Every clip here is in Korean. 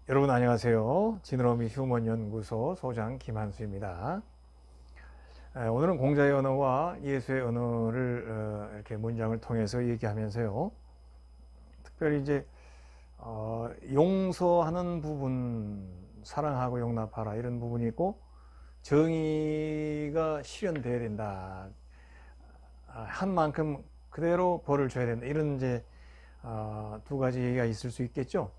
여러분 안녕하세요. 지느러미 휴먼연구소 소장 김한수입니다. 오늘은 공자의 언어와 예수의 언어를 이렇게 문장을 통해서 얘기하면서요. 특별히 이제 용서하는 부분, 사랑하고 용납하라 이런 부분이 있고 정의가 실현돼야 된다. 한 만큼 그대로 벌을 줘야 된다. 이런 이제 두 가지 얘기가 있을 수 있겠죠.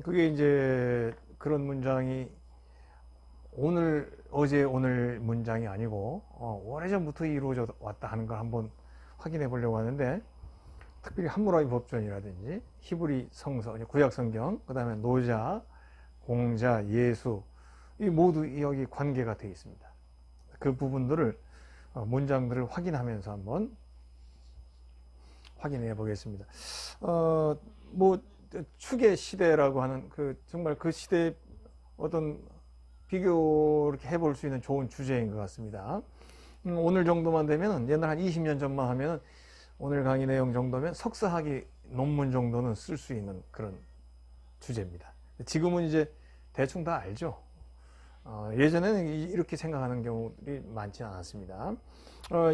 그게 이제 그런 문장이 어제 오늘 문장이 아니고 오래전부터 이루어져 왔다 하는 걸 한번 확인해 보려고 하는데, 특별히 함무라비 법전이라든지 히브리 성서, 구약 성경, 그 다음에 노자, 공자, 예수, 이 모두 여기 관계가 되어 있습니다. 그 부분들을 문장들을 확인하면서 한번 확인해 보겠습니다. 뭐 축의 시대라고 하는 정말 그 시대의 어떤 비교를 해볼 수 있는 좋은 주제인 것 같습니다. 오늘 정도만 되면, 옛날 한 20년 전만 하면, 오늘 강의 내용 정도면 석사학위 논문 정도는 쓸 수 있는 그런 주제입니다. 지금은 이제 대충 다 알죠. 예전에는 이렇게 생각하는 경우들이 많지 않았습니다.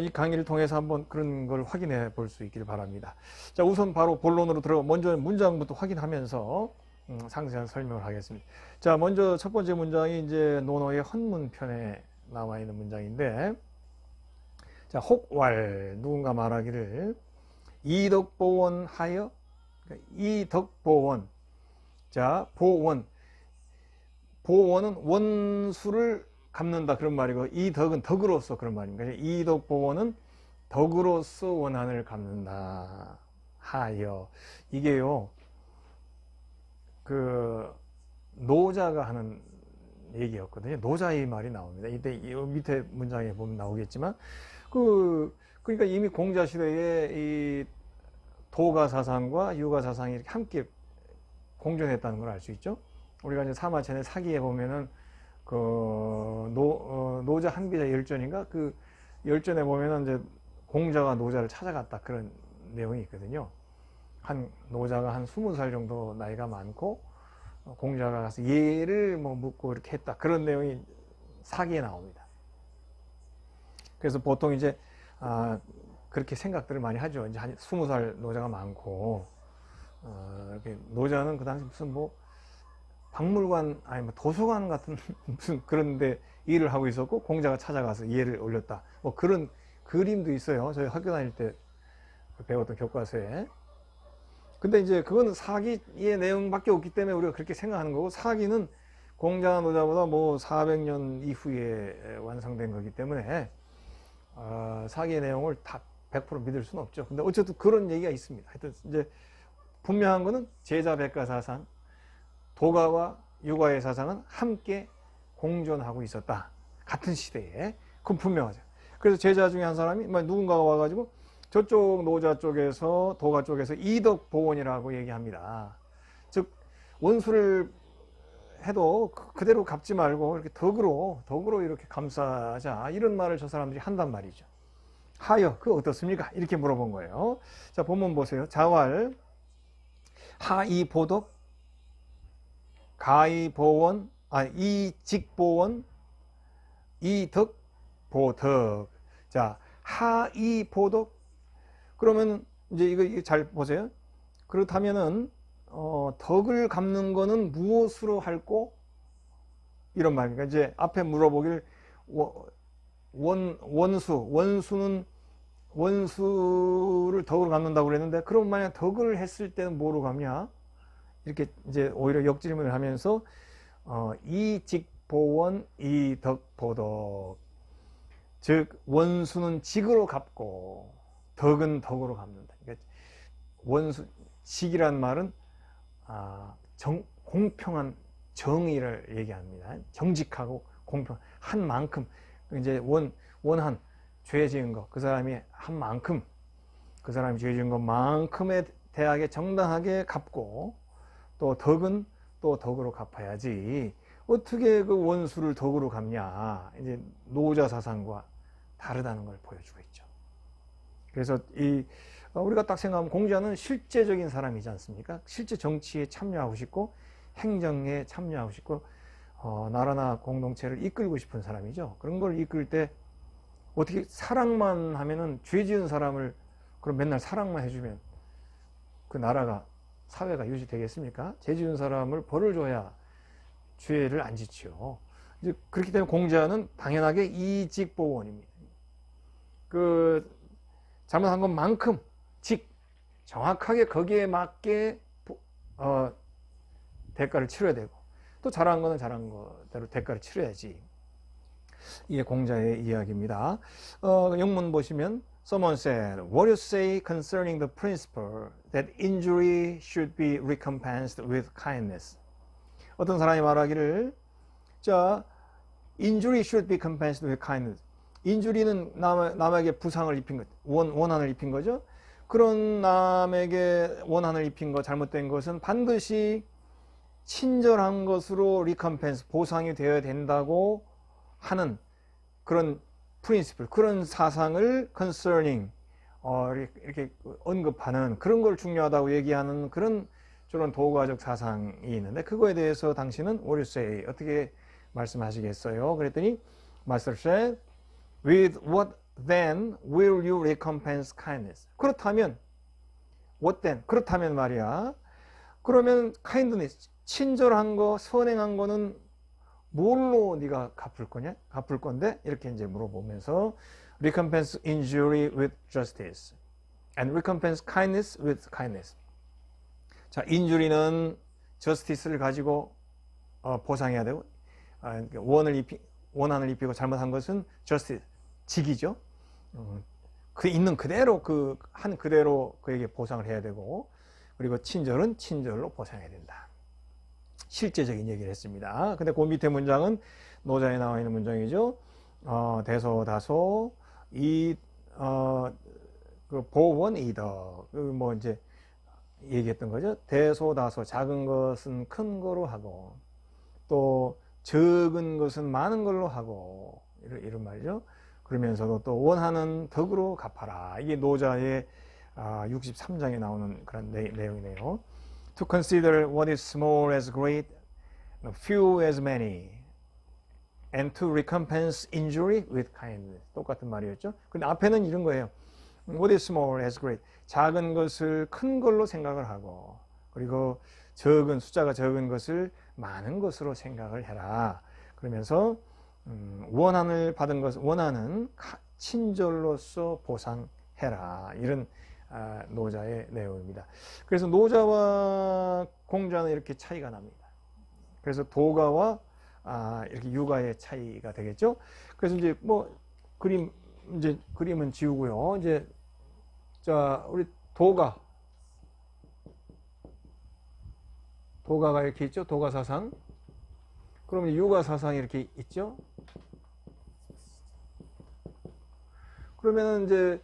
이 강의를 통해서 한번 그런 걸 확인해 볼 수 있기를 바랍니다. 자, 우선 바로 본론으로 먼저 문장부터 확인하면서 상세한 설명을 하겠습니다. 자, 먼저 첫 번째 문장이 이제 논어의 헌문편에 나와 있는 문장인데, 자, 혹왈, 누군가 말하기를 이덕보원하여, 이덕보원. 자, 보원은 원수를 갚는다 그런 말이고, 이 덕은 덕으로서 그런 말입니다. 이덕보원은 덕으로서 원한을 갚는다 하여. 이게요, 노자가 하는 얘기였거든요. 노자의 말이 나옵니다. 이때 이 밑에 문장에 보면 나오겠지만, 그러니까 이미 공자 시대에 이 도가 사상과 유가 사상이 이렇게 함께 공존했다는 걸 알 수 있죠. 우리가 이제 사마천의 사기에 보면은 노자 한비자 열전인가, 그 열전에 보면은 이제 공자가 노자를 찾아갔다 그런 내용이 있거든요. 노자가 한 20살 정도 나이가 많고 공자가 가서 예를 묻고 이렇게 했다 그런 내용이 사기에 나옵니다. 그래서 보통 이제 그렇게 생각들을 많이 하죠. 이제 한 20살 노자가 많고 이렇게 노자는 그 당시 무슨 박물관 아니 도서관 같은 무슨 그런데 일을 하고 있었고, 공자가 찾아가서 예를 올렸다. 그런 그림도 있어요. 저희 학교 다닐 때 배웠던 교과서에. 근데 이제 그거는 사기의 내용밖에 없기 때문에 우리가 그렇게 생각하는 거고, 사기는 공자 노자보다 400년 이후에 완성된 거기 때문에 사기의 내용을 다 100% 믿을 수는 없죠. 근데 어쨌든 그런 얘기가 있습니다. 하여튼 이제 분명한 거는 제자 백가 사상, 도가와 유가의 사상은 함께 공존하고 있었다. 같은 시대에. 그건 분명하죠. 그래서 제자 중에 한 사람이 누군가가 와가지고 저쪽 노자 쪽에서 도가 쪽에서 이덕보원이라고 얘기합니다. 즉 원수를 해도 그대로 갚지 말고 이렇게 덕으로 이렇게 감싸자, 이런 말을 저 사람들이 한단 말이죠. 하여 그거 어떻습니까? 이렇게 물어본 거예요. 자, 본문 보세요. 자왈 하이보덕 가이보원, 이직보원, 이덕보덕. 자, 하이보덕. 그러면 이제 이거 잘 보세요. 그렇다면은 덕을 갚는 거는 무엇으로 할꼬? 이런 말입니다. 이제 앞에 물어보길 원수는 원수를 덕으로 갚는다고 그랬는데, 그럼 만약 덕을 했을 때는 뭐로 갚냐? 이렇게 이제 오히려 역질문을 하면서 이직보원 이덕보덕. 즉 원수는 직으로 갚고 덕은 덕으로 갚는다. 그러니까 직이란 말은 공평한 정의를 얘기합니다. 정직하고 공평, 한 만큼, 이제 원한 죄 지은 거, 그 사람이 한 만큼, 그 사람이 죄 지은 것만큼의 대하게 정당하게 갚고, 또 덕은 또 덕으로 갚아야지. 어떻게 그 원수를 덕으로 갚냐? 이제 노자 사상과 다르다는 걸 보여주고 있죠. 그래서 우리가 딱 생각하면 공자는 실제적인 사람이지 않습니까? 실제 정치에 참여하고 싶고 행정에 참여하고 싶고 나라나 공동체를 이끌고 싶은 사람이죠. 그런 걸 이끌 때 어떻게 사랑만 하면은 죄 지은 사람을 그럼 맨날 사랑만 해주면 그 나라가 사회가 유지되겠습니까? 죄 지은 사람을 벌을 줘야 죄를 안 짓지요. 이제 그렇기 때문에 공자는 당연하게 이직보원입니다. 그 잘못한 것만큼 정확하게 거기에 맞게 대가를 치러야 되고 또 잘한 거는 잘한 거대로 대가를 치러야지. 이게 공자의 이야기입니다. 영문 보시면 Someone said, What do you say concerning the principle that injury should be recompensed with kindness? 어떤 사람이 말하기를 자, injury should be recompensed with kindness. 인주리는 남에게 부상을 입힌 것, 원한을 입힌 거죠. 그런 남에게 원한을 입힌 것, 잘못된 것은 반드시 친절한 것으로 리컴펜스, 보상이 되어야 된다고 하는 그런 프린시플, 그런 사상을 concerning, 이렇게 언급하는 그런 걸 중요하다고 얘기하는 그런 저런 도가적 사상이 있는데 그거에 대해서 당신은 what do you say? 어떻게 말씀하시겠어요? 그랬더니 Master said, With what then will you recompense kindness? 그렇다면 what then? 그렇다면 말이야. 그러면 kindness, 친절한 거, 선행한 거는 뭘로 네가 갚을 거냐? 갚을 건데 이렇게 이제 물어보면서 recompense injury with justice and recompense kindness with kindness. 자, injury는 justice를 가지고 보상해야 되고 원한을 입히고 잘못한 것은 justice, 직이죠. 그 있는 그대로 그 한 그대로 그에게 보상을 해야 되고 그리고 친절은 친절로 보상해야 된다. 실제적인 얘기를 했습니다. 근데 그 밑에 문장은 노자에 나와 있는 문장이죠. 대소다소 그 보원이더 뭐 이제 얘기했던 거죠. 대소다소 작은 것은 큰 거로 하고 또 적은 것은 많은 걸로 하고 이런 말이죠. 그러면서도 또 원하는 덕으로 갚아라. 이게 노자의 63장에 나오는 그런 내용이네요. To consider what is small as great, few as many, and to recompense injury with kindness. 똑같은 말이었죠. 근데 앞에는 이런 거예요. What is small as great? 작은 것을 큰 걸로 생각을 하고 그리고 숫자가 적은 것을 많은 것으로 생각을 해라. 그러면서 원한을 받은 것을 원하는 친절로서 보상해라. 이런 노자의 내용입니다. 그래서 노자와 공자는 이렇게 차이가 납니다. 그래서 도가와 이렇게 유가의 차이가 되겠죠. 그래서 이제 뭐 그림은 지우고요. 이제 자 우리 도가가 이렇게 있죠. 도가 사상. 그러면 유가 사상이 이렇게 있죠. 그러면은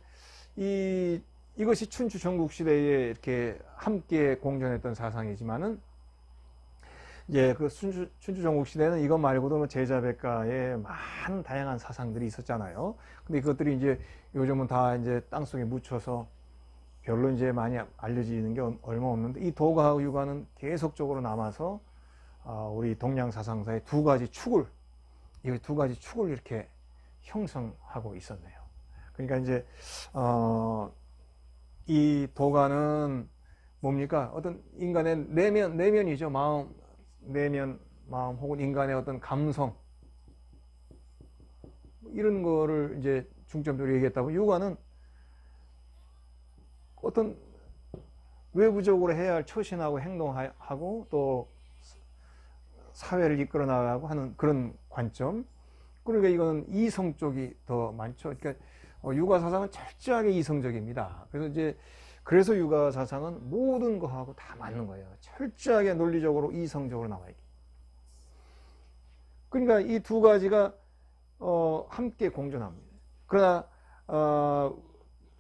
이제 이것이 춘추 전국 시대에 이렇게 함께 공존했던 사상이지만은 이제 그 춘추 전국 시대는 이것 말고도 뭐 제자백가에 많은 다양한 사상들이 있었잖아요. 근데 그것들이 이제 요즘은 다 이제 땅속에 묻혀서 별로 이제 많이 알려지는 게 얼마 없는데 이 도가하고 유가는 계속적으로 남아서 우리 동양 사상사의 두 가지 축을 이렇게 형성하고 있었네요. 그러니까 이제 이 도가는 뭡니까? 어떤 인간의 내면이죠. 내면 마음 혹은 인간의 어떤 감성 이런 거를 이제 중점적으로 얘기했다고 유가는 어떤 외부적으로 해야 할 처신하고 행동하고 또 사회를 이끌어 나가고 하는 그런 관점. 그러니까 이건 이성 쪽이 더 많죠. 그러니까 유가 사상은 철저하게 이성적입니다. 그래서 유가 사상은 모든 거하고 다 맞는 거예요. 철저하게 논리적으로 이성적으로 나와 있기. 그러니까 이 두 가지가 함께 공존합니다. 그러나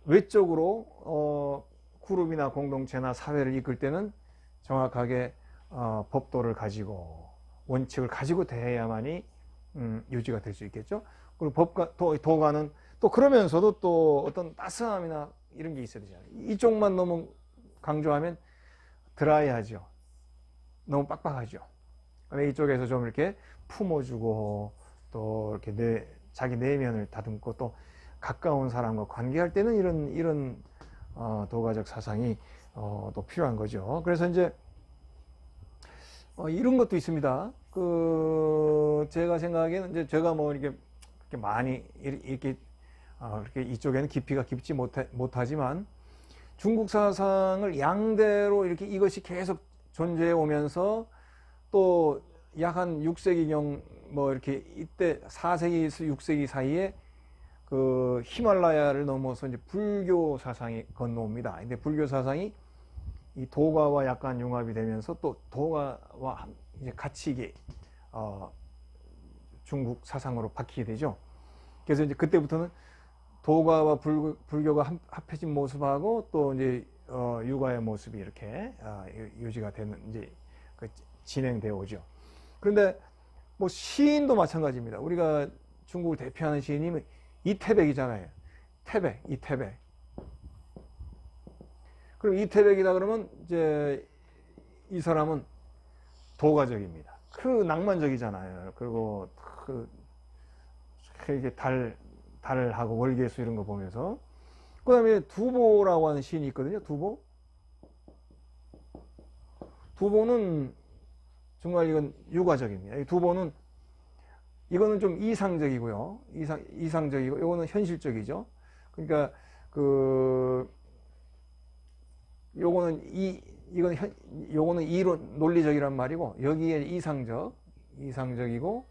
외적으로 그룹이나 공동체나 사회를 이끌 때는 정확하게 법도를 가지고 원칙을 가지고 대해야만이 유지가 될 수 있겠죠. 그리고 도가는 또 그러면서도 또 어떤 따스함이나 이런 게 있어야 되잖아요. 이쪽만 너무 강조하면 드라이하죠. 너무 빡빡하죠. 그다음에 이쪽에서 좀 이렇게 품어주고 또 이렇게 자기 내면을 다듬고 또 가까운 사람과 관계할 때는 이런 도가적 사상이 또 필요한 거죠. 그래서 이제 이런 것도 있습니다. 제가 생각하기에는 이제 제가 뭐 이렇게 많이 이렇게 이쪽에는 깊이가 깊지 못하지만 중국 사상을 양대로 이렇게 이것이 계속 존재해 오면서 또 약 한 6세기경 뭐 이렇게 이때 4세기에서 6세기 사이에 그 히말라야를 넘어서 이제 불교 사상이 건너옵니다. 근데 불교 사상이 이 도가와 약간 융합이 되면서 또 도가와 이제 같이 이게 중국 사상으로 바뀌게 되죠. 그래서 이제 그때부터는 도가와 불교가 합해진 모습하고 또 이제 유가의 모습이 이렇게 유지가 되는 이제 진행되어 오죠. 그런데 뭐 시인도 마찬가지입니다. 우리가 중국을 대표하는 시인이 이태백이잖아요. 이태백. 그럼 이태백이다 그러면 이제 이 사람은 도가적입니다. 낭만적이잖아요. 그리고 이게 달하고 월계수 이런 거 보면서 그 다음에 두보라고 하는 시인이 있거든요. 두보는 정말 이건 유가적입니다. 이 두보는 이거는 좀 이상적이고요. 이상적이고 이거는 현실적이죠. 그러니까 요거는 이론 논리적이란 말이고 여기에 이상적이고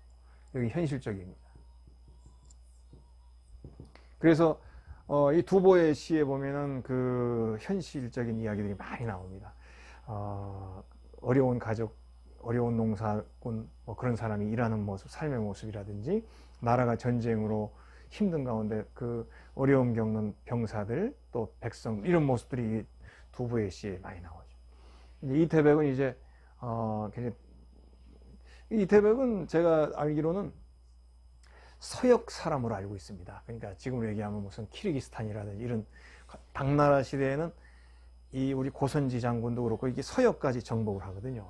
여기 현실적입니다. 그래서 이 두보의 시에 보면은 그 현실적인 이야기들이 많이 나옵니다. 어려운 가족, 어려운 농사꾼 뭐 그런 사람이 일하는 모습, 삶의 모습이라든지 나라가 전쟁으로 힘든 가운데 그 어려움 겪는 병사들 또 백성 이런 모습들이 두보의 시에 많이 나오죠. 이제 이태백은 이제 이태백은 제가 알기로는 서역 사람으로 알고 있습니다. 그러니까 지금으로 얘기하면 무슨 키르기스탄이라든지 이런 당나라 시대에는 이 우리 고선지 장군도 그렇고 이게 서역까지 정복을 하거든요.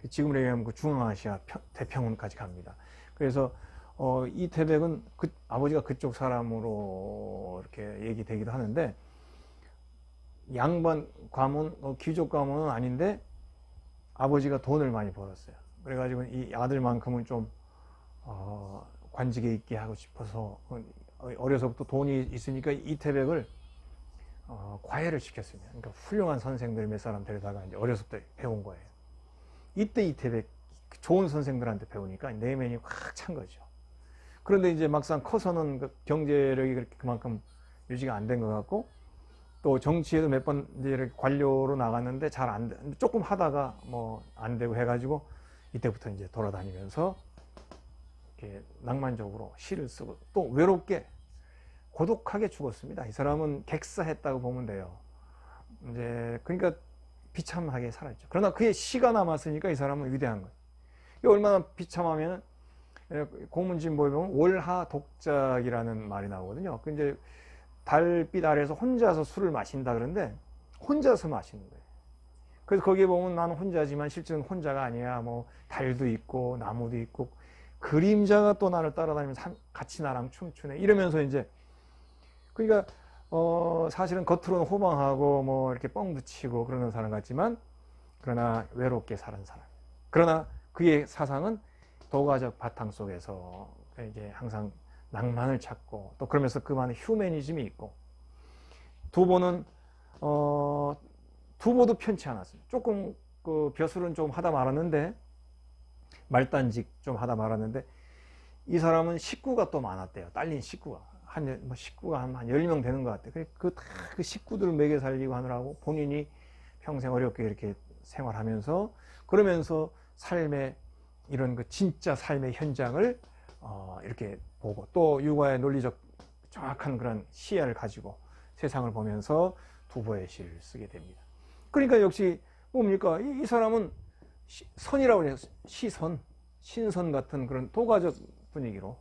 지금으로 얘기하면 그 중앙아시아 태평원까지 갑니다. 그래서 이태백은 아버지가 그쪽 사람으로 이렇게 얘기되기도 하는데 양반 가문, 귀족 가문은 아닌데 아버지가 돈을 많이 벌었어요. 그래가지고 이 아들만큼은 좀 관직에 있게 하고 싶어서 어려서부터 돈이 있으니까 이태백을 과외를 시켰습니다. 그러니까 훌륭한 선생들 몇 사람 데려다가 이제 어려서부터 배운 거예요. 이때 이태백 좋은 선생들한테 배우니까 내면이 확 찬 거죠. 그런데 이제 막상 커서는 그 경제력이 그만큼 유지가 안 된 것 같고 또 정치에도 몇 번 이제 관료로 나갔는데 잘 안 돼. 조금 하다가 뭐 안 되고 해가지고 이때부터 이제 돌아다니면서 이렇게 낭만적으로 시를 쓰고 또 외롭게 고독하게 죽었습니다. 이 사람은 객사했다고 보면 돼요. 이제 그러니까 비참하게 살았죠. 그러나 그의 시가 남았으니까 이 사람은 위대한 거예요. 이게 얼마나 비참하면 고문진보에 보면 월하 독작이라는 말이 나오거든요. 근데 달빛 아래에서 혼자서 술을 마신다 그러는데 혼자서 마시는 거예요. 그래서 거기에 보면 나는 혼자지만 실제는 혼자가 아니야. 뭐 달도 있고 나무도 있고 그림자가 또 나를 따라다니면서 같이 나랑 춤추네. 이러면서 이제 그러니까 사실은 겉으로는 호방하고 뭐 이렇게 뻥 붙이고 그러는 사람 같지만 그러나 외롭게 사는 사람. 그러나 그의 사상은 도가적 바탕 속에서 이제 항상 낭만을 찾고 또 그러면서 그만의 휴머니즘이 있고 두보는 두보도 편치 않았어요. 조금 그 벼슬은 좀 하다 말았는데 말단직 좀 하다 말았는데 이 사람은 식구가 또 많았대요. 딸린 식구가 식구가 한 10명 되는 것 같아요. 그 식구들을 먹여 살리고 하느라고 본인이 평생 어렵게 이렇게 생활하면서 그러면서 삶의 이런 그 진짜 삶의 현장을 이렇게 보고 또 유가의 논리적 정확한 그런 시야를 가지고 세상을 보면서 두보의 시를 쓰게 됩니다. 그러니까 역시 뭡니까? 이 사람은 선이라고 해요. 시선, 신선 같은 그런 도가적 분위기로.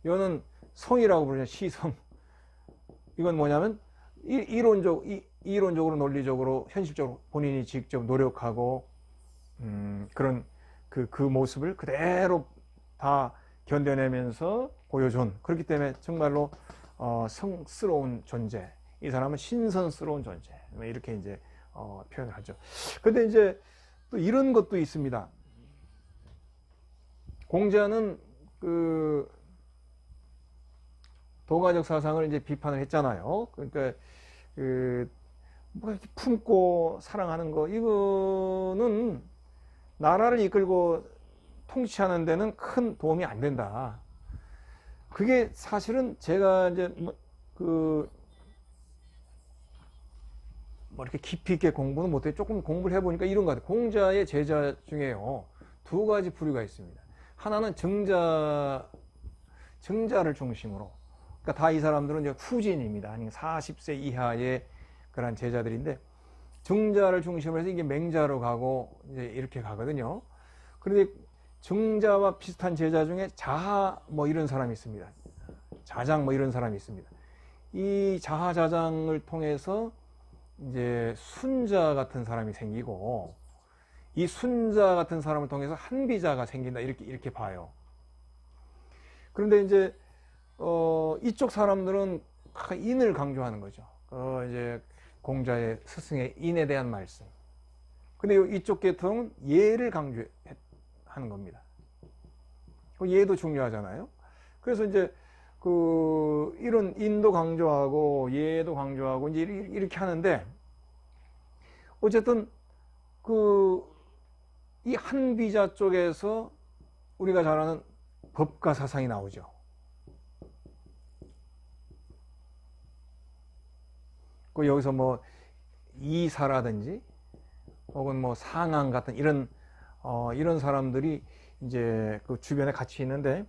이거는 성이라고 부르죠. 시성. 이건 뭐냐면 이론적으로 논리적으로 현실적으로 본인이 직접 노력하고 그런 그 모습을 그대로 다 견뎌내면서 보여준, 그렇기 때문에 정말로 성스러운 존재, 이 사람은 신선스러운 존재, 이렇게 이제 표현을 하죠. 근데 이제 또 이런 것도 있습니다. 공자는 그 도가적 사상을 이제 비판을 했잖아요. 그러니까 뭐 이렇게 품고 사랑하는 거, 이거는 나라를 이끌고 통치하는 데는 큰 도움이 안 된다. 그게 사실은 제가 이제 뭐 이렇게 깊이 있게 공부는 못해, 조금 공부를 해보니까 이런 것 같아요. 공자의 제자 중에요, 두 가지 부류가 있습니다. 하나는 정자를 중심으로, 그러니까 다 이 사람들은 이제 후진입니다. 아니 40세 이하의 그런 제자들인데, 정자를 중심으로 해서 이게 맹자로 가고 이제 이렇게 가거든요. 그런데 정자와 비슷한 제자 중에 자하 뭐 이런 사람이 있습니다. 자장 뭐 이런 사람이 있습니다. 이 자하 자장을 통해서 이제 순자 같은 사람이 생기고, 이 순자 같은 사람을 통해서 한비자가 생긴다, 이렇게 봐요. 그런데 이제 이쪽 사람들은 인을 강조하는 거죠. 이제 공자의 스승의 인에 대한 말씀. 근데 이쪽 계통은 예를 강조하는 겁니다. 예도 중요하잖아요. 그래서 이제 이런 인도 강조하고 예도 강조하고 이제 이렇게 하는데, 어쨌든 이 한비자 쪽에서 우리가 잘 아는 법가 사상이 나오죠. 여기서 뭐 이사라든지 혹은 뭐 상황 같은 이런 사람들이 이제 그 주변에 같이 있는데,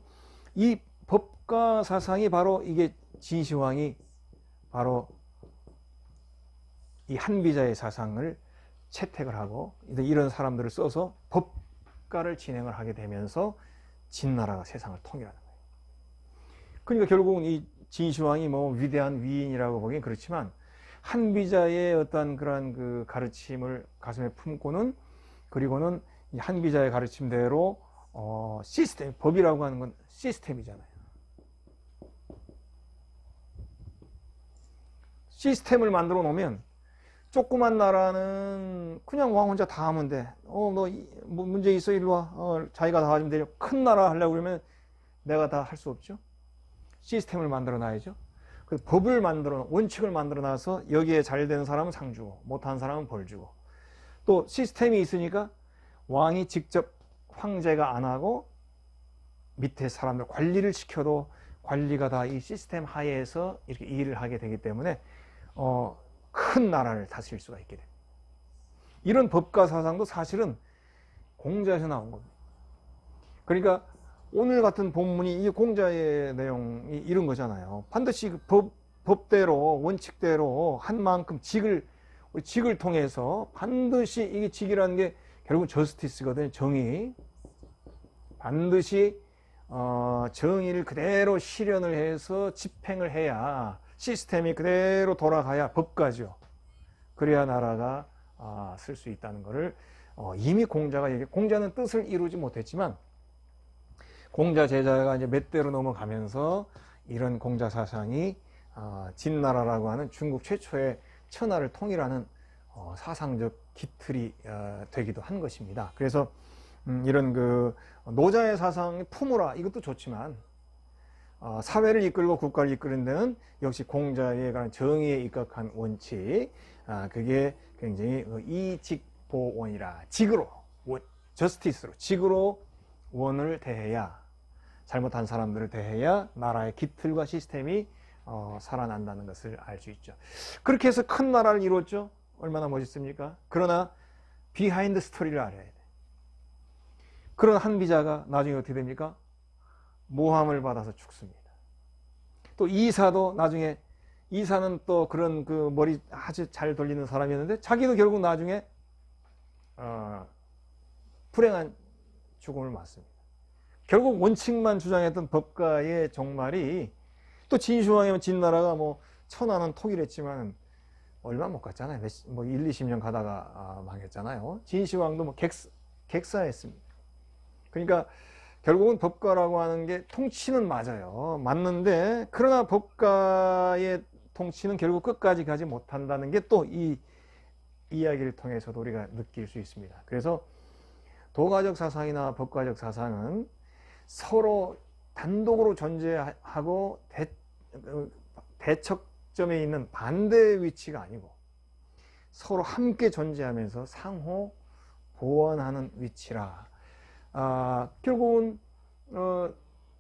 이 법가 사상이 바로 이게 진시황이 바로 이 한비자의 사상을 채택을 하고 이런 사람들을 써서 법가를 진행을 하게 되면서 진나라가 세상을 통일하는 거예요. 그러니까 결국은 이 진시황이 뭐 위대한 위인이라고 보기엔 그렇지만, 한비자의 어떤 그런 그 가르침을 가슴에 품고는, 그리고는 이 한비자의 가르침대로 시스템, 법이라고 하는 건 시스템이잖아요. 시스템을 만들어 놓으면 조그만 나라는 그냥 왕 혼자 다 하면 돼. 너 뭐 문제 있어, 일로 와. 자기가 다 하면 되죠. 큰 나라 하려고 그러면 내가 다 할 수 없죠. 시스템을 만들어 놔야죠. 그 법을 원칙을 만들어 놔서 여기에 잘 되는 사람은 상 주고 못한 사람은 벌 주고, 또 시스템이 있으니까 왕이 직접 황제가 안 하고 밑에 사람들 관리를 시켜도 관리가 다 이 시스템 하에서 이렇게 일을 하게 되기 때문에 큰 나라를 다스릴 수가 있게 됩니다. 이런 법과 사상도 사실은 공자에서 나온 겁니다. 그러니까 오늘 같은 본문이 이 공자의 내용이 이런 거잖아요. 반드시 법대로 원칙대로 한 만큼 직을 통해서 반드시, 이게 직이라는 게 결국 저스티스거든요. 정의. 반드시 정의를 그대로 실현을 해서 집행을 해야, 시스템이 그대로 돌아가야 법가죠. 그래야 나라가 쓸 수 있다는 것을 이미 공자는 뜻을 이루지 못했지만, 공자 제자가 이제 몇 대로 넘어가면서 이런 공자 사상이 진나라라고 하는 중국 최초의 천하를 통일하는 사상적 기틀이 되기도 한 것입니다. 그래서 이런 그 노자의 사상을 품으라, 이것도 좋지만 사회를 이끌고 국가를 이끄는 데는 역시 공자에 관한 정의에 입각한 원칙, 그게 굉장히 이직보원이라, 직으로, 저스티스로, 직으로 원을 대해야, 잘못한 사람들을 대해야 나라의 기틀과 시스템이 살아난다는 것을 알 수 있죠. 그렇게 해서 큰 나라를 이뤘죠. 얼마나 멋있습니까? 그러나 비하인드 스토리를 알아야 돼. 그런 한비자가 나중에 어떻게 됩니까? 모함을 받아서 죽습니다. 또 이사도 나중에, 이사는 또 그런 그 머리 아주 잘 돌리는 사람이었는데 자기도 결국 나중에 불행한 죽음을 맞습니다. 결국 원칙만 주장했던 법가의 종말이, 또 진시황이면 진나라가 뭐 천하는 통일했지만 얼마 못 갔잖아요. 뭐 1, 20년 가다가 망했잖아요. 진시황도 뭐 객사했습니다. 그러니까 결국은 법가라고 하는 게 통치는 맞아요. 맞는데 그러나 법가의 통치는 결국 끝까지 가지 못한다는 게 또 이 이야기를 통해서도 우리가 느낄 수 있습니다. 그래서 도가적 사상이나 법가적 사상은 서로 단독으로 존재하고 대척점에 있는 반대 위치가 아니고 서로 함께 존재하면서 상호 보완하는 위치라. 결국은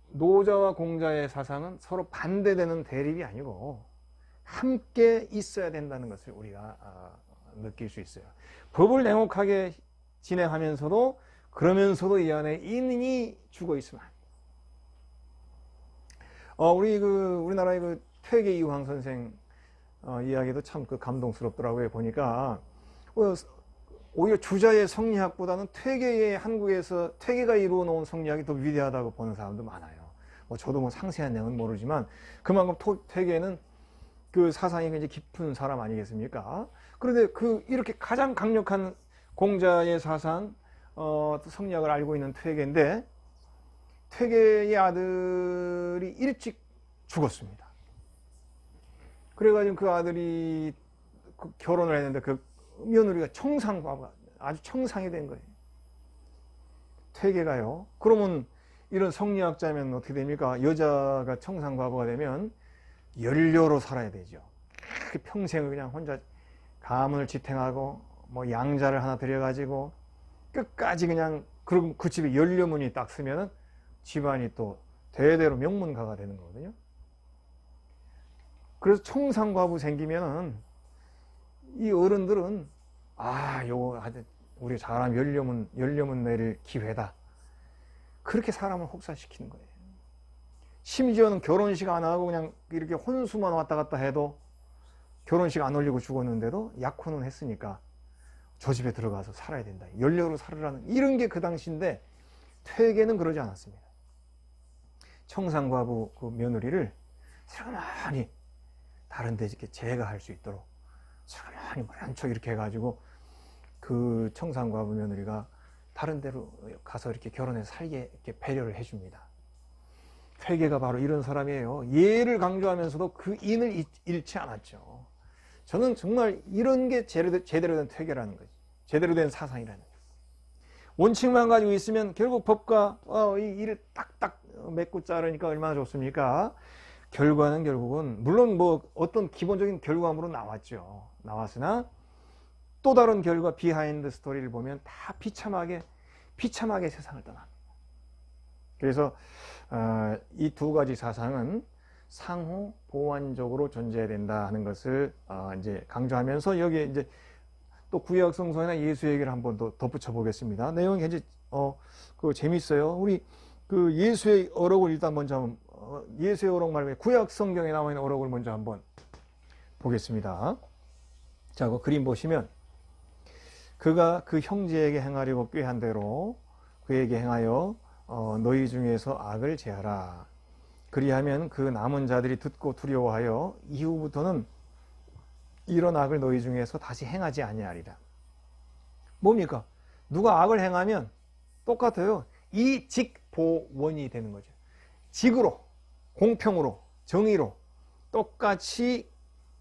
노자와 공자의 사상은 서로 반대되는 대립이 아니고 함께 있어야 된다는 것을 우리가 느낄 수 있어요. 법을 냉혹하게 진행하면서도 그러면서도 이 안에 인이 죽어 있으면 우리나라의 그 퇴계 이황 선생 이야기도 참 그 감동스럽더라고요. 보니까 오히려 주자의 성리학보다는 한국에서 퇴계가 이루어 놓은 성리학이 더 위대하다고 보는 사람도 많아요. 저도 뭐 상세한 내용은 모르지만 그만큼 퇴계는 그 사상이 굉장히 깊은 사람 아니겠습니까? 그런데 이렇게 가장 강력한 공자의 사상, 성리학을 알고 있는 퇴계인데 퇴계의 아들이 일찍 죽었습니다. 그래가지고 그 아들이 결혼을 했는데 그 며느리가 청상과부가 아주 청상이 된 거예요. 퇴계가요. 그러면 이런 성리학자면 어떻게 됩니까? 여자가 청상과부가 되면 연료로 살아야 되죠. 평생을 그냥 혼자 가문을 지탱하고 뭐 양자를 하나 들여가지고 끝까지 그냥 그럼 그 집에 연료문이 딱 쓰면은 집안이 또 대대로 명문가가 되는 거거든요. 그래서 청상과부 생기면은 이 어른들은 요거 우리 사람 연료문 내릴 기회다. 그렇게 사람을 혹사시키는 거예요. 심지어는 결혼식 안 하고 그냥 이렇게 혼수만 왔다 갔다 해도 결혼식 안 올리고 죽었는데도 약혼은 했으니까 저 집에 들어가서 살아야 된다. 연료로 살으라는 이런 게 그 당시인데 퇴계는 그러지 않았습니다. 청상과부 그 며느리를 차분히 다른 데 이렇게 제거할 수 있도록 차분히 한쪽 이렇게 해가지고 그 청상과부 며느리가 다른 데로 가서 이렇게 결혼해서 살게 이렇게 배려를 해줍니다. 퇴계가 바로 이런 사람이에요. 예를 강조하면서도 그 인을 잃지 않았죠. 저는 정말 이런 게 제대로 된 퇴계라는 거지. 제대로 된 사상이라는 거지. 원칙만 가지고 있으면 결국 법과 이 일을 딱딱 맺고 자르니까 얼마나 좋습니까? 결과는 결국은 물론 뭐 어떤 기본적인 결과물은 나왔죠. 나왔으나 또 다른 결과 비하인드 스토리를 보면 다 비참하게 세상을 떠납니다. 그래서 이 두 가지 사상은 상호 보완적으로 존재해야 된다 하는 것을 이제 강조하면서 여기에 이제 또 구약 성서나 예수 얘기를 한번 더 덧붙여 보겠습니다. 내용이 굉장히 재밌어요. 우리 그 예수의 어록을 일단 먼저 한번 예수의 어록 말고 구약 성경에 나와 있는 어록을 먼저 한번 보겠습니다. 자, 그 그림 보시면 그가 그 형제에게 행하려고 꾀한 대로 그에게 행하여 너희 중에서 악을 제하라. 그리하면 그 남은 자들이 듣고 두려워하여 이후부터는 이런 악을 너희 중에서 다시 행하지 아니하리라. 뭡니까? 누가 악을 행하면 똑같아요. 이직보원이 되는 거죠. 직으로, 공평으로, 정의로 똑같이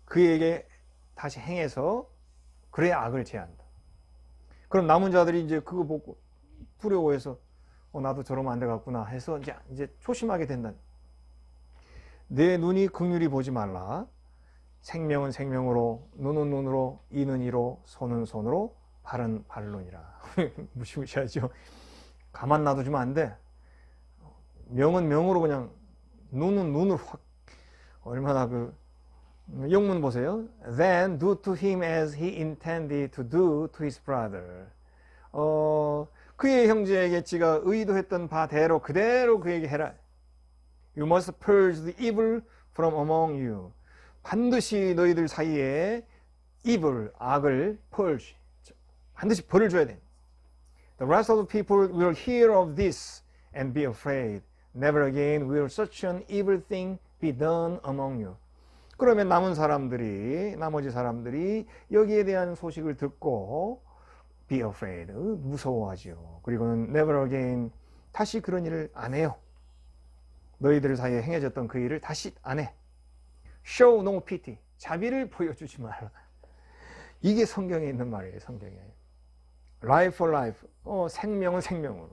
그에게 다시 행해서 그래야 악을 제한다. 그럼 남은 자들이 이제 그거 보고 두려워해서 나도 저러면 안 되겠구나 해서 이제 조심하게 된다. 내 눈이 긍휼히 보지 말라. 생명은 생명으로, 눈은 눈으로, 이는 이로, 손은 손으로, 발은 발론이라. 무시무시하죠. 가만 놔두면 안 돼. 명은 명으로 그냥, 눈은 눈으로 확. 얼마나 영문 보세요. Then do to him as he intended to do to his brother. 그의 형제에게 지가 의도했던 바대로 그대로 그에게 해라. You must purge the evil from among you. 반드시 너희들 사이에 evil, 악을 purge. 반드시 벌을 줘야 돼. The rest of the people will hear of this and be afraid. Never again will such an evil thing be done among you. 그러면 나머지 사람들이 여기에 대한 소식을 듣고 be afraid, 무서워하죠. 그리고는 never again 다시 그런 일을 안 해요. 너희들 사이에 행해졌던 그 일을 다시 안 해. Show no pity. 자비를 보여주지 마라. 이게 성경에 있는 말이에요. 성경에. Life for life. 생명은 생명으로.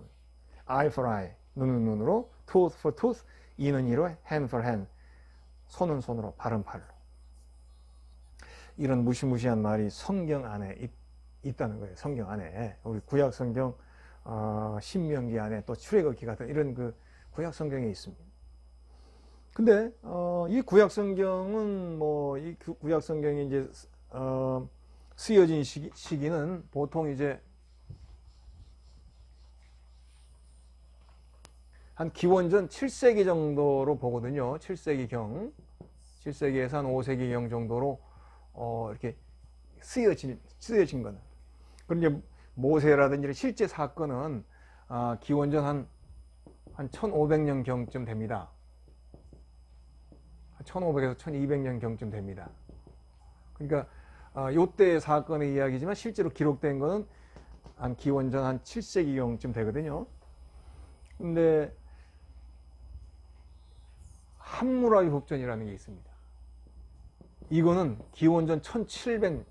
Eye for eye. 눈은 눈으로. Tooth for tooth. 이는 이로. Hand for hand. 손은 손으로. 발은 발로. 이런 무시무시한 말이 성경 안에 있다는 거예요. 성경 안에. 우리 구약 성경 신명기 안에 또 출애굽기 같은 이런 그 구약 성경에 있습니다. 근데 이 구약 성경은 뭐 이 구약 성경이 이제 쓰여진 시기는 보통 이제 한 기원전 7세기 정도로 보거든요. 7세기경, 7세기에서 한 5세기경 정도로 이렇게 쓰여진 거는. 그런데 모세라든지 실제 사건은 기원전 한 1500년 경쯤 됩니다. 1500에서 1200년 경쯤 됩니다. 그러니까 요때의 사건의 이야기지만 실제로 기록된 거는 한 기원전 한 7세기 경쯤 되거든요. 근데 함무라비 법전이라는 게 있습니다. 이거는 기원전 1700년.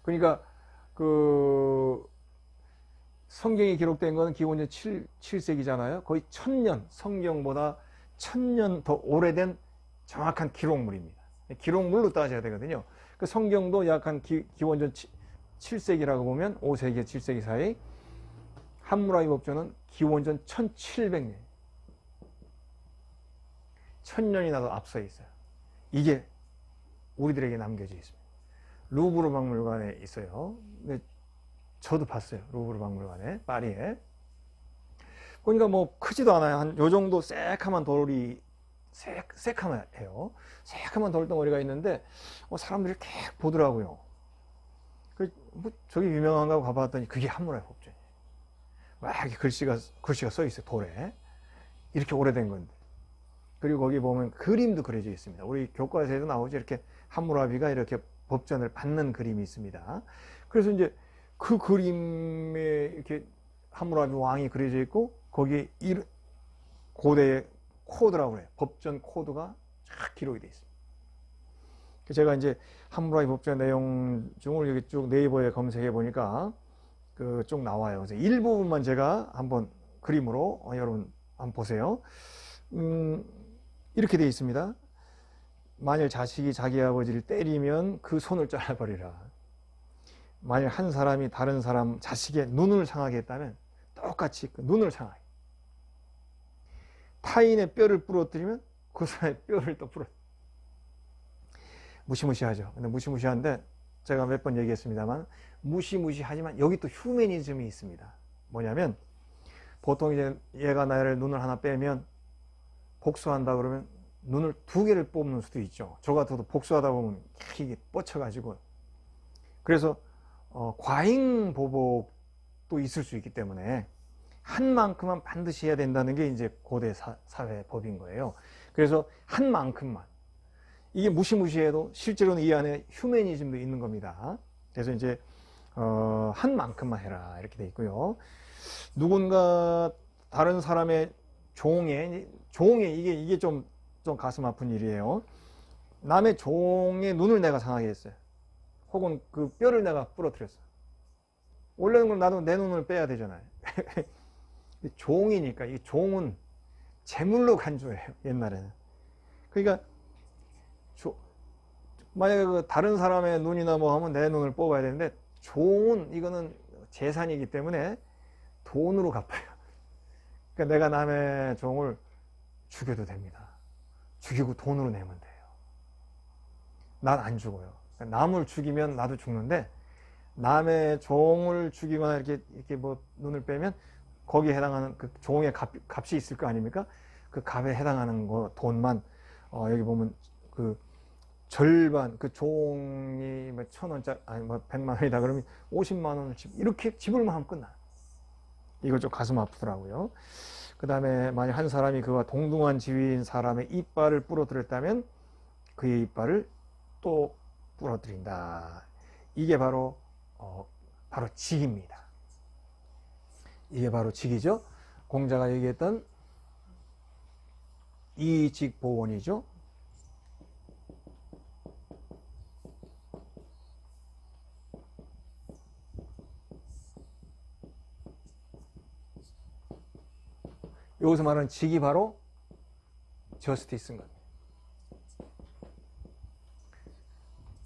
그러니까 그 성경이 기록된 거는 기원전 7세기잖아요. 거의 1000년, 성경보다 1000년 더 오래된 정확한 기록물입니다. 기록물로 따져야 되거든요. 그 성경도 약 한 기원전 7세기라고 보면 5세기, 7세기 사이. 함무라비 법전은 기원전 1700년. 1000년이나 더 앞서 있어요. 이게 우리들에게 남겨져 있습니다. 루브르 박물관에 있어요. 근데 저도 봤어요. 루브르 박물관에, 파리에. 그러니까 뭐 크지도 않아요. 한 요 정도 새카만 돌이 새카만해요. 새카만 돌덩어리가 있는데 사람들이 계속 보더라고요. 뭐 저기 유명한가 하고 가봤더니 그게 함무라비 법전이에요. 막 이렇게 글씨가 써 있어요. 돌에. 이렇게 오래된 건데. 그리고 거기 보면 그림도 그려져 있습니다. 우리 교과서에도 나오죠. 이렇게 함무라비가 이렇게 법전을 받는 그림이 있습니다. 그래서 이제 그 그림에 이렇게 함무라비 왕이 그려져 있고 거기에 고대의 코드라고 그래요. 법전 코드가 쫙 기록이 되어 있습니다. 제가 이제 함무라비 법전 내용 중을 여기 쭉 네이버에 검색해 보니까 그 쭉 나와요. 그래서 일부분만 제가 한번 그림으로 여러분 한번 보세요. 이렇게 되어 있습니다. 만일 자식이 자기 아버지를 때리면 그 손을 잘라버리라. 만일 한 사람이 다른 사람 자식의 눈을 상하게 했다면 똑같이 그 눈을 상하게. 타인의 뼈를 부러뜨리면 그 사람의 뼈를 또 부러뜨려. 무시무시하죠. 근데 무시무시한데 제가 몇 번 얘기했습니다만 무시무시하지만 여기 또 휴머니즘이 있습니다. 뭐냐면 보통 이제 얘가 나를 눈을 하나 빼면 복수한다 그러면 눈을 2개를 뽑는 수도 있죠. 저 같아도 복수하다 보면 이게 뻗쳐가지고. 그래서 과잉 보복도 있을 수 있기 때문에 한 만큼만 반드시 해야 된다는 게 이제 고대 사회 법인 거예요. 그래서 한 만큼만. 이게 무시무시해도 실제로는 이 안에 휴머니즘도 있는 겁니다. 그래서 이제 한 만큼만 해라 이렇게 돼 있고요. 누군가 다른 사람의 종에 이게 좀 가슴 아픈 일이에요. 남의 종의 눈을 내가 상하게 했어요. 혹은 그 뼈를 내가 부러뜨렸어. 원래는 그럼 나도 내 눈을 빼야 되잖아요. 종이니까 이 종은 제물로 간주해요. 옛날에는. 그러니까 만약에 그 다른 사람의 눈이나 뭐 하면 내 눈을 뽑아야 되는데 종은 이거는 재산이기 때문에 돈으로 갚아요. 그러니까 내가 남의 종을 죽여도 됩니다. 죽이고 돈으로 내면 돼요. 난 안 죽어요. 남을 죽이면 나도 죽는데 남의 종을 죽이거나 이렇게 뭐 눈을 빼면 거기에 해당하는 그 종의 값이 있을 거 아닙니까? 그 값에 해당하는 거 돈만 여기 보면 그 절반 그 종이 뭐 1000원짜리 아니 뭐 100만 원이다 그러면 50만 원을 이렇게 지불만 하면 끝나. 이거 좀 가슴 아프더라고요. 그 다음에 만약 한 사람이 그와 동등한 지위인 사람의 이빨을 부러뜨렸다면 그의 이빨을 또 부러뜨린다. 이게 바로 직입니다. 이게 바로 직이죠. 공자가 얘기했던 이직보원이죠. 여기서 말하는 직이 바로 저스티스인 겁니다.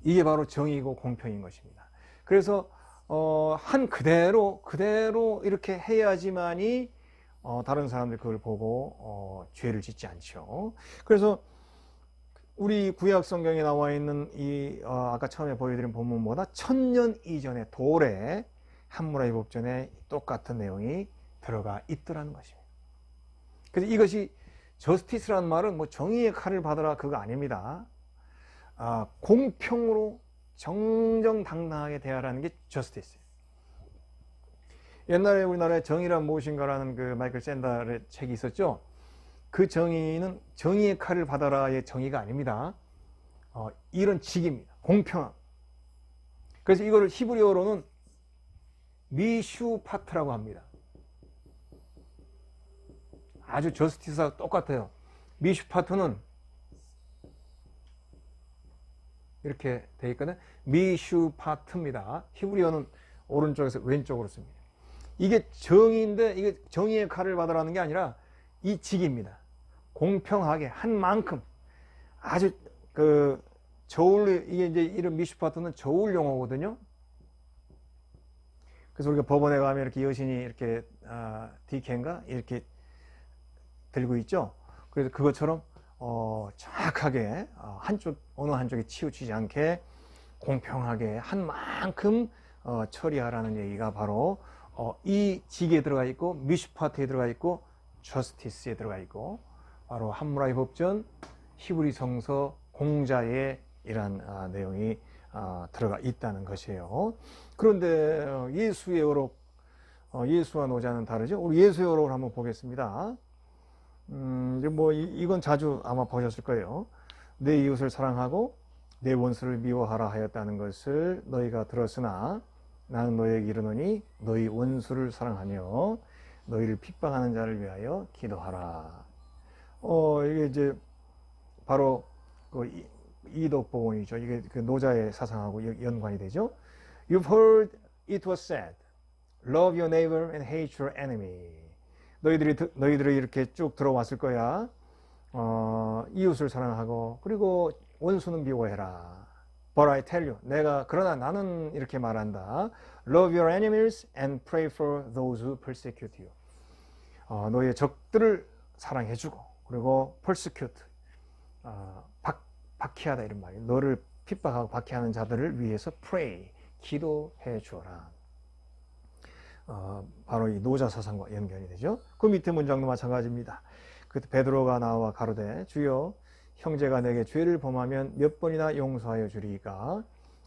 이게 바로 정의고 공평인 것입니다. 그래서 한 그대로 이렇게 해야지만이 다른 사람들이 그걸 보고 죄를 짓지 않죠. 그래서 우리 구약 성경에 나와 있는 이 아까 처음에 보여드린 본문보다 1000년 이전의 돌에 함무라비 법전에 똑같은 내용이 들어가 있더라는 것입니다. 그래서 이것이 저스티스라는 말은 뭐 정의의 칼을 받으라 그거 아닙니다. 공평으로 정정당당하게 대하라는 게 저스티스예요. 옛날에 우리나라에 정의란 무엇인가라는 그 마이클 샌달의 책이 있었죠. 그 정의는 정의의 칼을 받아라의 정의가 아닙니다. 이런 직입니다. 공평함. 그래서 이거를 히브리어로는 미슈파트라고 합니다. 아주 저스티스와 똑같아요. 미슈파트는 이렇게 되어 있거든요. 미슈파트입니다. 히브리어는 오른쪽에서 왼쪽으로 씁니다. 이게 정의인데 이게 정의의 칼을 받으라는 게 아니라 이 직입니다. 공평하게 한 만큼 아주 그 저울, 이게 이제 이런 미슈파트는 저울 용어거든요. 그래서 우리가 법원에 가면 이렇게 여신이 이렇게 디캔가 이렇게 들고 있죠. 그래서 그것처럼 정확하게 어느 한쪽에 치우치지 않게 공평하게 한 만큼 처리하라는 얘기가 바로 이 직에 들어가 있고 미슈파트에 들어가 있고 저스티스에 들어가 있고 바로 함무라비 법전 히브리 성서 공자에 이러한 내용이 들어가 있다는 것이에요. 그런데 예수의 어록, 예수와 노자는 다르죠. 우리 예수의 어록을 한번 보겠습니다. 뭐 이건 자주 아마 보셨을 거예요. 내 이웃을 사랑하고 내 원수를 미워하라 하였다는 것을 너희가 들었으나 나는 너희에게 이르노니 너희 원수를 사랑하며 너희를 핍박하는 자를 위하여 기도하라. 이게 이제 바로 그 이덕보원이죠. 이게 그 노자의 사상하고 연관이 되죠. You've heard it was said, love your neighbor and hate your enemy. 너희들이 이렇게 쭉 들어왔을 거야. 이웃을 사랑하고 그리고 원수는 미워해라. But I tell you, 그러나 나는 이렇게 말한다. Love your enemies and pray for those who persecute you. 너희의 적들을 사랑해주고 그리고 persecute, 박해하다 이런 말이에요. 너를 핍박하고 박해하는 자들을 위해서 pray, 기도해 주어라. 바로 이 노자 사상과 연결이 되죠. 그 밑에 문장도 마찬가지입니다. 그때 베드로가 나와 가로되 주여 형제가 내게 죄를 범하면 몇 번이나 용서하여 주리이까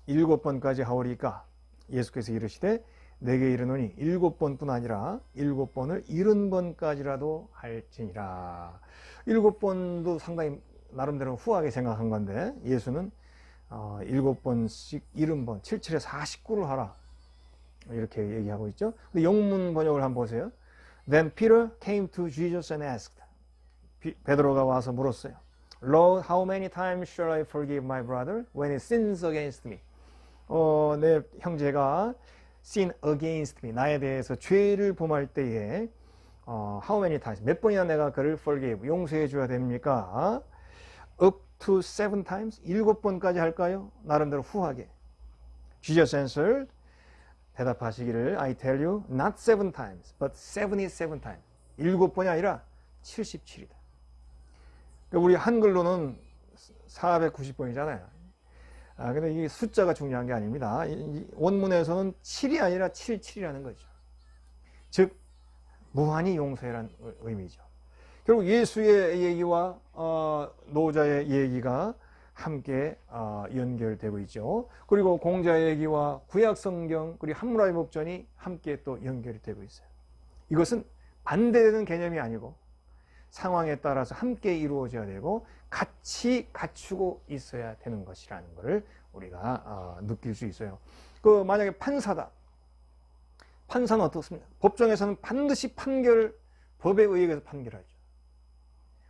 7번까지 하오리이까 예수께서 이르시되 내게 이르노니 7번뿐 아니라 7번을 70번까지라도 할지니라. 7번도 상당히 나름대로 후하게 생각한 건데 예수는 7번씩 70번 77에 49를 하라 이렇게 얘기하고 있죠. 근데 영문 번역을 한번 보세요. Then Peter came to Jesus and asked. 베드로가 와서 물었어요. Lord, how many times shall I forgive my brother when he sins against me? 내 형제가 sin against me, 나에 대해서 죄를 범할 때에 how many times, 몇 번이나 내가 그를 forgive, 용서해 줘야 됩니까? Up to 7 times, 7번까지 할까요? 나름대로 후하게. Jesus answered, 대답하시기를 I tell you, not 7 times, but 77 times. 7번이 아니라 77이다. 우리 한글로는 490번이잖아요. 근데 이게 숫자가 중요한 게 아닙니다. 원문에서는 7이 아니라 77이라는 거죠. 즉, 무한히 용서해라는 의미죠. 결국 예수의 얘기와 노자의 얘기가 함께 연결되고 있죠. 그리고 공자의 얘기와 구약성경 그리고 함무라비 법전이 함께 또 연결이 되고 있어요. 이것은 반대되는 개념이 아니고 상황에 따라서 함께 이루어져야 되고 같이 갖추고 있어야 되는 것이라는 것을 우리가 느낄 수 있어요. 만약에 판사다. 판사는 어떻습니까? 법정에서는 반드시 법에 의해서 판결하죠.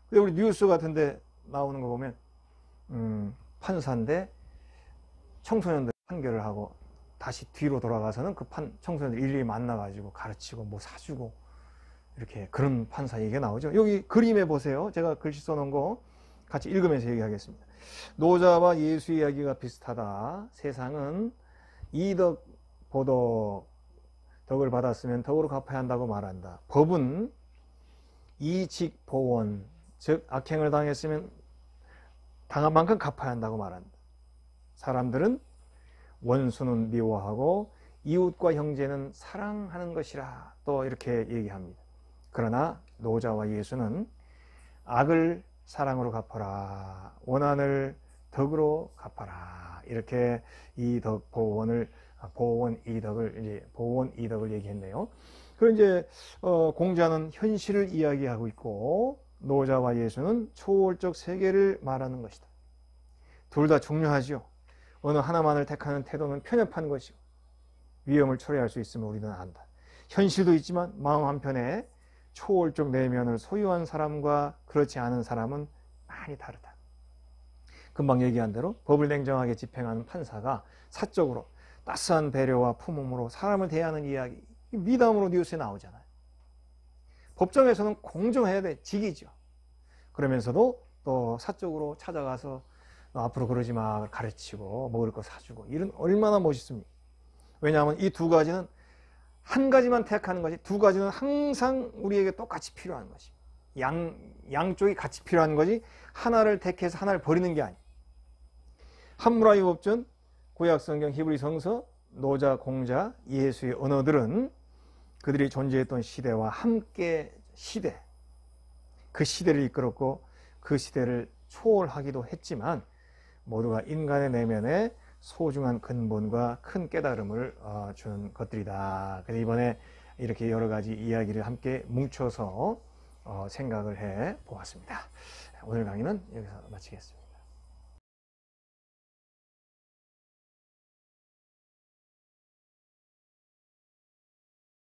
근데 우리 뉴스 같은데 나오는 거 보면 판사인데 청소년들 판결을 하고 다시 뒤로 돌아가서는 그 청소년들 일일이 만나가지고 가르치고 뭐 사주고 이렇게 그런 판사 얘기가 나오죠. 여기 그림에 보세요. 제가 글씨 써놓은 거 같이 읽으면서 얘기하겠습니다. 노자와 예수 이야기가 비슷하다. 세상은 이덕, 보덕, 덕을 받았으면 덕으로 갚아야 한다고 말한다. 법은 이직, 보원, 즉 악행을 당했으면 당한 만큼 갚아야 한다고 말한다. 사람들은 원수는 미워하고 이웃과 형제는 사랑하는 것이라 또 이렇게 얘기합니다. 그러나 노자와 예수는 악을 사랑으로 갚아라, 원한을 덕으로 갚아라, 이렇게 이덕 보원을 보원 이덕을 얘기했네요. 그리고 이제 공자는 현실을 이야기하고 있고 노자와 예수는 초월적 세계를 말하는 것이다. 둘 다 중요하죠. 어느 하나만을 택하는 태도는 편협한 것이고 위험을 초래할 수 있음을 우리는 안다. 현실도 있지만 마음 한편에 초월적 내면을 소유한 사람과 그렇지 않은 사람은 많이 다르다. 금방 얘기한 대로 법을 냉정하게 집행하는 판사가 사적으로 따스한 배려와 품음으로 사람을 대하는 이야기, 미담으로 뉴스에 나오잖아요. 법정에서는 공정해야 돼. 직이죠. 그러면서도 또 사적으로 찾아가서 너 앞으로 그러지 마 가르치고 먹을 거 사주고, 이런 얼마나 멋있습니까? 왜냐하면 이 두 가지는 한 가지만 택하는 것이, 두 가지는 항상 우리에게 똑같이 필요한 것이, 양쪽이 같이 필요한 거지 하나를 택해서 하나를 버리는 게 아니에요. 함무라비 법전, 구약성경, 히브리 성서, 노자, 공자, 예수의 언어들은 그들이 존재했던 시대와 함께 그 시대를 이끌었고 그 시대를 초월하기도 했지만 모두가 인간의 내면에 소중한 근본과 큰 깨달음을 주는 것들이다. 그래서 이번에 이렇게 여러 가지 이야기를 함께 뭉쳐서 생각을 해 보았습니다. 오늘 강의는 여기서 마치겠습니다.